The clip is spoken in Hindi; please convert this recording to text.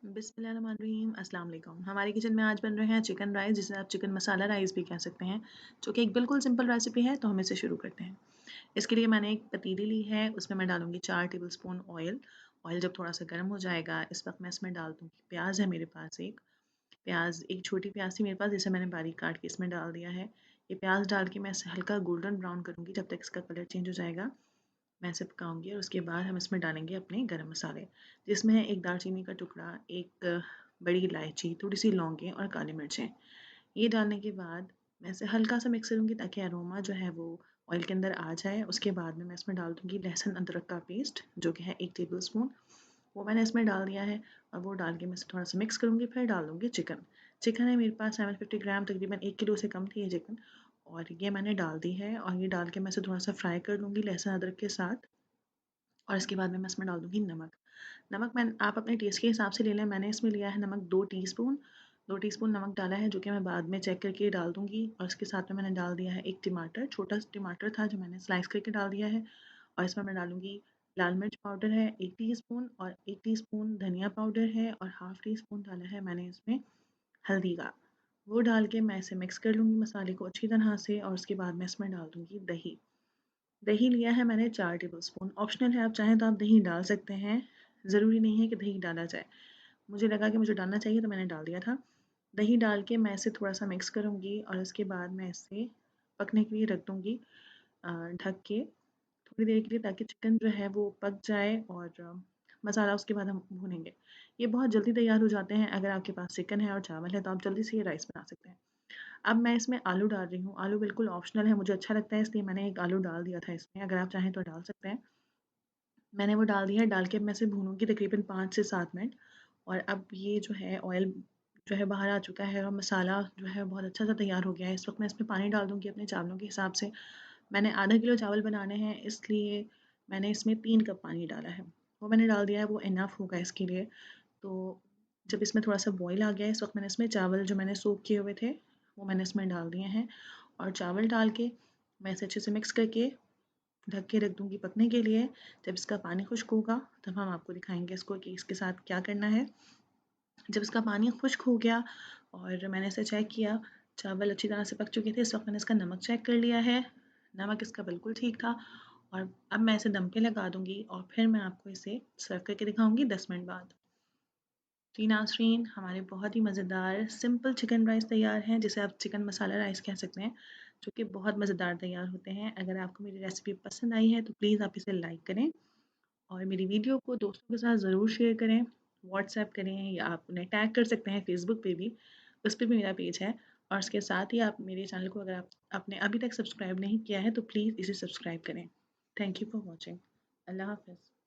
बिस्मिल्लाहिर्रहमानिर्रहीम, अस्सलाम वालेकुम। हमारे किचन में आज बन रहे हैं चिकन राइस, जिसे आप चिकन मसाला राइस भी कह सकते हैं, जो कि एक बिल्कुल सिंपल रेसिपी है। तो हम इसे शुरू करते हैं। इसके लिए मैंने एक पतीली ली है, उसमें मैं डालूंगी 4 टेबलस्पून ऑयल। ऑयल जब थोड़ा सा गर्म हो जाएगा, इस वक्त मैं इसमें डाल दूँगी प्याज है मेरे पास एक प्याज, एक छोटी प्याज थी मेरे पास, जिसे मैंने बारीक काट के इसमें डाल दिया है। ये प्याज डाल के मैं इसे हल्का गोल्डन ब्राउन करूँगी, जब तक इसका कलर चेंज हो जाएगा मैं इसे पकाऊंगी। और उसके बाद हम इसमें डालेंगे अपने गरम मसाले, जिसमें है एक दालचीनी का टुकड़ा, एक बड़ी इलायची, थोड़ी सी लौंगें और काली मिर्चें। ये डालने के बाद मैं इसे हल्का सा मिक्स करूँगी ताकि अरोमा जो है वो ऑयल के अंदर आ जाए। उसके बाद में मैं इसमें डाल दूँगी लहसुन अदरक का पेस्ट, जो कि है 1 टेबलस्पून। वो मैंने इसमें डाल दिया है और वो डाल के मैं इसे थोड़ा सा मिक्स करूँगी। फिर डाल दूँगी चिकन। चिकन है मेरे पास 750 ग्राम, तकरीबन 1 किलो से कम थी ये चिकन। और ये मैंने डाल दी है और ये डाल के मैं इसे थोड़ा सा फ्राई कर लूँगी लहसुन अदरक के साथ। और इसके बाद में मैं इसमें डाल दूँगी नमक। नमक मैं आप अपने टेस्ट के हिसाब से ले लें। मैंने इसमें लिया है नमक 2 टीस्पून। 2 टीस्पून नमक डाला है, जो कि मैं बाद में चेक करके डाल दूँगी। और इसके साथ में मैंने डाल दिया है 1 टमाटर, छोटा टमाटर था जो मैंने स्लाइस करके डाल दिया है। और इसमें मैं डालूँगी लाल मिर्च पाउडर है 1 टीस्पून, और 1 टीस्पून धनिया पाउडर है, और हाफ़ टीस्पून डाला है मैंने इसमें हल्दी का। वो डाल के मैं इसे मिक्स कर लूँगी मसाले को अच्छी तरह से। और उसके बाद मैं इसमें डाल दूँगी दही। दही लिया है मैंने 4 टेबलस्पून। ऑप्शनल है, आप चाहें तो आप दही डाल सकते हैं, ज़रूरी नहीं है कि दही डाला जाए। मुझे लगा कि मुझे डालना चाहिए तो मैंने डाल दिया था। दही डाल के मैं इसे थोड़ा सा मिक्स करूँगी और उसके बाद मैं इसे पकने के लिए रख दूँगी ढक के थोड़ी देर के लिए, ताकि चिकन जो है वो पक जाए। और मसाला उसके बाद हम भूनेंगे। ये बहुत जल्दी तैयार हो जाते हैं। अगर आपके पास चिकन है और चावल है तो आप जल्दी से ये राइस बना सकते हैं। अब मैं इसमें आलू डाल रही हूँ। आलू बिल्कुल ऑप्शनल है, मुझे अच्छा लगता है इसलिए मैंने एक आलू डाल दिया था इसमें। अगर आप चाहें तो डाल सकते हैं। मैंने वो डाल दिया है। डाल के मैं इसे भूनूँगी तकरीबन 5 से 7 मिनट। और अब ये जो है ऑयल जो है बाहर आ चुका है और मसाला जो है बहुत अच्छा सा तैयार हो गया है। इस वक्त मैं इसमें पानी डाल दूँगी अपने चावलों के हिसाब से। मैंने आधा किलो चावल बनाने हैं, इसलिए मैंने इसमें 3 कप पानी डाला है। वो मैंने डाल दिया है, वो इनफ होगा इसके लिए। तो जब इसमें थोड़ा सा बॉईल आ गया है, इस वक्त मैंने इसमें चावल जो मैंने सोक किए हुए थे वो मैंने इसमें डाल दिए हैं। और चावल डाल के मैं इसे अच्छे से मिक्स करके ढक के रख दूँगी पकने के लिए। जब इसका पानी खुश्क होगा तब हम आपको दिखाएंगे इसको कि इसके साथ क्या करना है। जब इसका पानी खुश्क हो गया और मैंने इसे चेक किया, चावल अच्छी तरह से पक चुके थे। इस वक्त मैंने इसका नमक चेक कर लिया है, नमक इसका बिल्कुल ठीक था। और अब मैं इसे दम पे लगा दूँगी और फिर मैं आपको इसे सर्व करके दिखाऊँगी 10 मिनट बाद। जी नाज़रीन, हमारे बहुत ही मज़ेदार सिंपल चिकन राइस तैयार हैं, जिसे आप चिकन मसाला राइस कह सकते हैं, जो कि बहुत मज़ेदार तैयार होते हैं। अगर आपको मेरी रेसिपी पसंद आई है तो प्लीज़ आप इसे लाइक करें और मेरी वीडियो को दोस्तों के साथ ज़रूर शेयर करें, व्हाट्सएप करें, या आप उन्हें टैग कर सकते हैं फेसबुक पे भी, उस पे भी मेरा पेज है। और उसके साथ ही आप मेरे चैनल को, अगर आप आपने अभी तक सब्सक्राइब नहीं किया है तो प्लीज़ इसे सब्सक्राइब करें। Thank you for watching. अल्लाह हाफ़िज़।